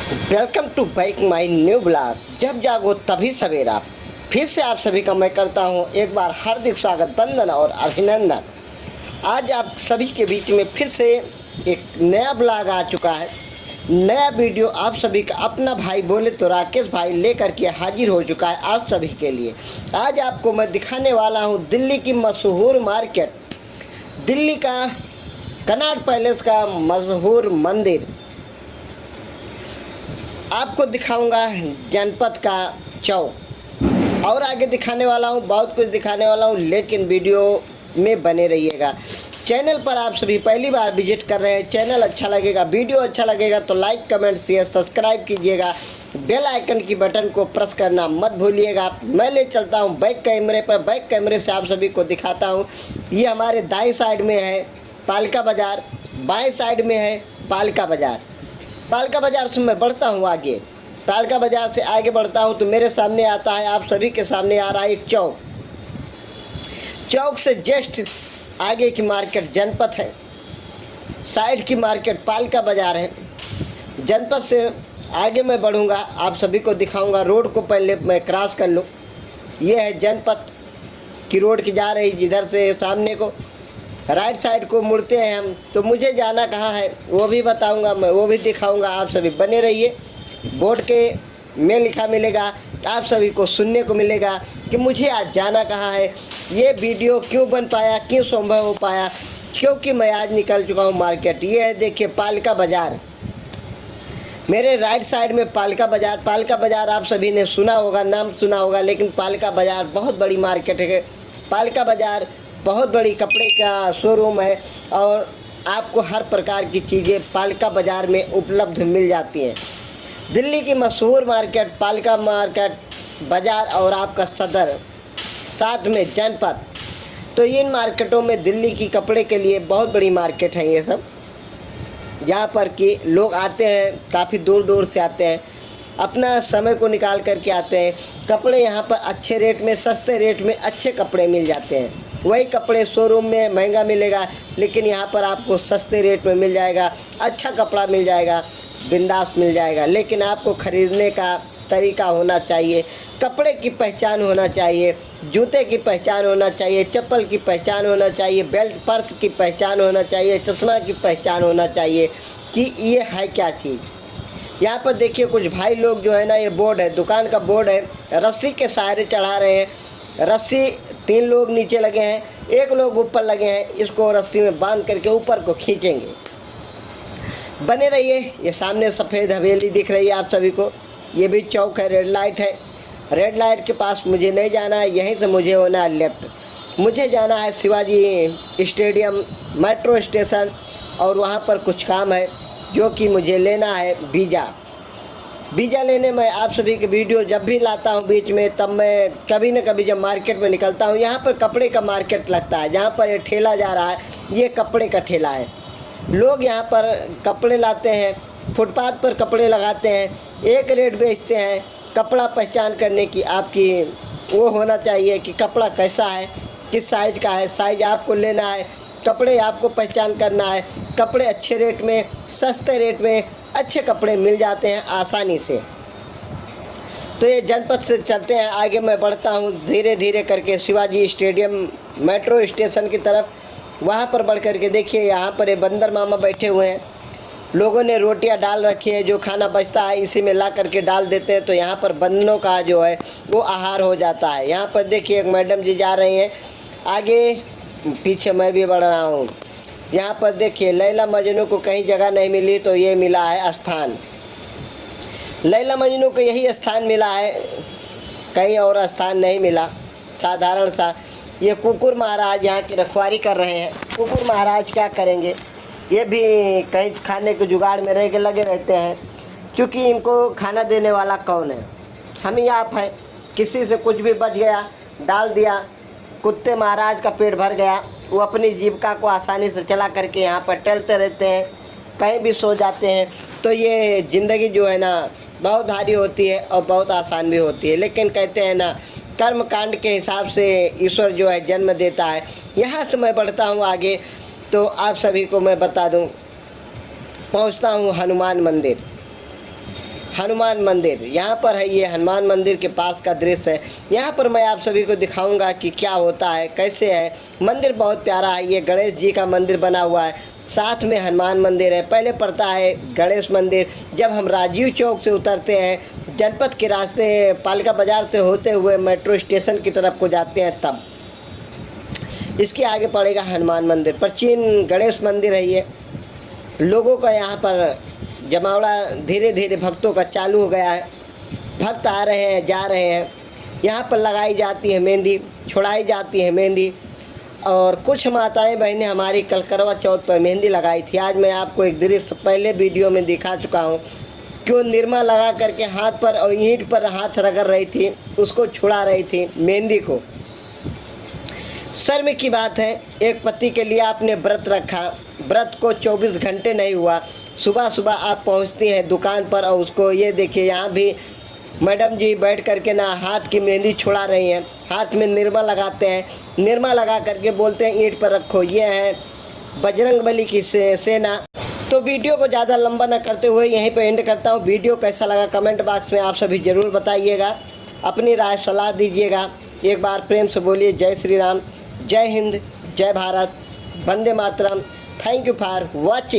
Welcome to back my new blog. जब जागो तभी सवेरा। फिर से आप सभी का मैं करता हूं एक बार हार्दिक स्वागत, वंदन और अभिनंदन। आज आप सभी के बीच में फिर से एक नया ब्लॉग आ चुका है, नया वीडियो आप सभी का अपना भाई बोले तो राकेश भाई लेकर के हाजिर हो चुका है आप सभी के लिए। आज आपको मैं दिखाने वाला हूं दिल्ली की मशहूर मार्केट, दिल्ली का कनॉट पैलेस का मशहूर मंदिर। आपको दिखाऊंगा जनपद का चौक और आगे दिखाने वाला हूं, बहुत कुछ दिखाने वाला हूं, लेकिन वीडियो में बने रहिएगा। चैनल पर आप सभी पहली बार विजिट कर रहे हैं, चैनल अच्छा लगेगा, वीडियो अच्छा लगेगा तो लाइक कमेंट शेयर सब्सक्राइब कीजिएगा। बेल आइकन की बटन को प्रेस करना मत भूलिएगा। मैं ले चलता हूं बैक कैमरे पर, बैक कैमरे से आप सभी को दिखाता हूं। ये हमारे दाएं साइड में है पालिका बाज़ार, बाएं साइड में है पालिका बाज़ार। पालिका बाज़ार से मैं बढ़ता हूँ आगे, पालिका बाज़ार से आगे बढ़ता हूँ तो मेरे सामने आता है, आप सभी के सामने आ रहा है एक चौक। चौक से जस्ट आगे की मार्केट जनपद है, साइड की मार्केट पालिका बाज़ार है। जनपद से आगे मैं बढ़ूँगा, आप सभी को दिखाऊंगा। रोड को पहले मैं क्रॉस कर लूँ। ये है जनपद की रोड की जा रही, जिधर से सामने को राइट साइड को मुड़ते हैं हम, तो मुझे जाना कहाँ है वो भी बताऊंगा, मैं वो भी दिखाऊंगा। आप सभी बने रहिए। बोर्ड के में लिखा मिलेगा, आप सभी को सुनने को मिलेगा कि मुझे आज जाना कहाँ है। ये वीडियो क्यों बन पाया, क्यों संभव हो पाया, क्योंकि मैं आज निकल चुका हूँ मार्केट। ये है देखिए पालिका बाज़ार, मेरे राइट साइड में पालिका बाज़ार। पालिका बाज़ार आप सभी ने सुना होगा, नाम सुना होगा, लेकिन पालिका बाज़ार बहुत बड़ी मार्केट है। पालिका बाज़ार बहुत बड़ी कपड़े का शोरूम है और आपको हर प्रकार की चीज़ें पालिका बाज़ार में उपलब्ध मिल जाती हैं। दिल्ली की मशहूर मार्केट पालिका मार्केट बाज़ार और आपका सदर, साथ में जनपद, तो इन मार्केटों में दिल्ली की कपड़े के लिए बहुत बड़ी मार्केट है ये सब, जहाँ पर कि लोग आते हैं, काफ़ी दूर दूर से आते हैं, अपना समय को निकाल करके आते हैं। कपड़े यहाँ पर अच्छे रेट में, सस्ते रेट में अच्छे कपड़े मिल जाते हैं। वही कपड़े शोरूम में महंगा मिलेगा, लेकिन यहाँ पर आपको सस्ते रेट में मिल जाएगा, अच्छा कपड़ा मिल जाएगा, बिंदास मिल जाएगा। लेकिन आपको ख़रीदने का तरीका होना चाहिए, कपड़े की पहचान होना चाहिए, जूते की पहचान होना चाहिए, चप्पल की पहचान होना चाहिए, बेल्ट पर्स की पहचान होना चाहिए, चश्मा की पहचान होना चाहिए कि ये है क्या चीज़। यहाँ पर देखिए कुछ भाई लोग जो है ना, ये बोर्ड है, दुकान का बोर्ड है, रस्सी के सहारे चढ़ा रहे हैं। रस्सी 3 लोग नीचे लगे हैं, 1 लोग ऊपर लगे हैं, इसको रस्सी में बांध करके ऊपर को खींचेंगे। बने रहिए। ये सामने सफ़ेद हवेली दिख रही है आप सभी को, ये भी चौक है, रेड लाइट है। रेड लाइट के पास मुझे नहीं जाना है, यहीं से मुझे होना है लेफ़्ट। मुझे जाना है शिवाजी स्टेडियम मेट्रो स्टेशन, और वहाँ पर कुछ काम है जो कि मुझे लेना है वीज़ा लेने में। आप सभी के वीडियो जब भी लाता हूँ बीच में, तब मैं कभी न कभी जब मार्केट में निकलता हूँ, यहाँ पर कपड़े का मार्केट लगता है, जहाँ पर ये ठेला जा रहा है, ये कपड़े का ठेला है। लोग यहाँ पर कपड़े लाते हैं, फुटपाथ पर कपड़े लगाते हैं, एक रेट बेचते हैं। कपड़ा पहचान करने की आपकी वो होना चाहिए कि कपड़ा कैसा है, किस साइज़ का है, साइज़ आपको लेना है, कपड़े आपको पहचान करना है। कपड़े अच्छे रेट में, सस्ते रेट में अच्छे कपड़े मिल जाते हैं आसानी से। तो ये जनपद से चलते हैं आगे, मैं बढ़ता हूँ धीरे धीरे करके शिवाजी स्टेडियम मेट्रो स्टेशन की तरफ। वहाँ पर बढ़ करके देखिए, यहाँ पर ये बंदर मामा बैठे हुए हैं। लोगों ने रोटियाँ डाल रखी है, जो खाना बचता है इसी में ला करके डाल देते हैं, तो यहाँ पर बंदरों का जो है वो आहार हो जाता है। यहाँ पर देखिए एक मैडम जी जा रही हैं आगे, पीछे मैं भी बढ़ रहा हूँ। यहाँ पर देखिए लैला मजनू को कहीं जगह नहीं मिली तो ये मिला है स्थान। लैला मजनू को यही स्थान मिला है, कहीं और स्थान नहीं मिला। साधारण सा ये कुकुर महाराज यहाँ की रखवारी कर रहे हैं। कुकुर महाराज क्या करेंगे, ये भी कहीं खाने के जुगाड़ में रह के लगे रहते हैं, क्योंकि इनको खाना देने वाला कौन है, हम ही आप हैं। किसी से कुछ भी बच गया डाल दिया, कुत्ते महाराज का पेट भर गया, वो अपनी जीविका को आसानी से चला करके यहाँ पर टहलते रहते हैं, कहीं भी सो जाते हैं। तो ये ज़िंदगी जो है ना बहुत भारी होती है और बहुत आसान भी होती है, लेकिन कहते हैं ना कर्म कांड के हिसाब से ईश्वर जो है जन्म देता है। यहाँ से मैं बढ़ता हूँ आगे, तो आप सभी को मैं बता दूँ, पहुँचता हूँ हनुमान मंदिर। हनुमान मंदिर यहाँ पर है। ये हनुमान मंदिर के पास का दृश्य है। यहाँ पर मैं आप सभी को दिखाऊंगा कि क्या होता है, कैसे है। मंदिर बहुत प्यारा है। ये गणेश जी का मंदिर बना हुआ है, साथ में हनुमान मंदिर है। पहले पड़ता है गणेश मंदिर। जब हम राजीव चौक से उतरते हैं, जनपद के रास्ते पालिका बाज़ार से होते हुए मेट्रो स्टेशन की तरफ को जाते हैं, तब इसके आगे पड़ेगा हनुमान मंदिर। प्राचीन गणेश मंदिर है ये। लोगों का यहाँ पर जमावड़ा धीरे धीरे भक्तों का चालू हो गया है। भक्त आ रहे हैं, जा रहे हैं। यहाँ पर लगाई जाती है मेहंदी, छुड़ाई जाती है मेहंदी। और कुछ माताएं बहनें हमारी कल करवा चौथ पर मेहंदी लगाई थी। आज मैं आपको एक दृश्य पहले वीडियो में दिखा चुका हूँ कि वो निरमा लगा करके हाथ पर और ईंट पर हाथ रगड़ रही थी, उसको छुड़ा रही थी मेहंदी को। शर्म की बात है, एक पति के लिए आपने व्रत रखा, व्रत को 24 घंटे नहीं हुआ, सुबह सुबह आप पहुंचती हैं दुकान पर और उसको ये देखिए, यहाँ भी मैडम जी बैठ करके ना हाथ की मेहंदी छुड़ा रही हैं, हाथ में निरमा लगाते हैं, निरमा लगा करके बोलते हैं ईंट पर रखो। ये है बजरंगबली की सेना। तो वीडियो को ज़्यादा लंबा न करते हुए यहीं पर एंड करता हूँ। वीडियो कैसा लगा कमेंट बॉक्स में आप सभी ज़रूर बताइएगा, अपनी राय सलाह दीजिएगा। एक बार प्रेम से बोलिए जय श्री राम, जय हिंद, जय भारत, वंदे मातरम। Thank you for watching.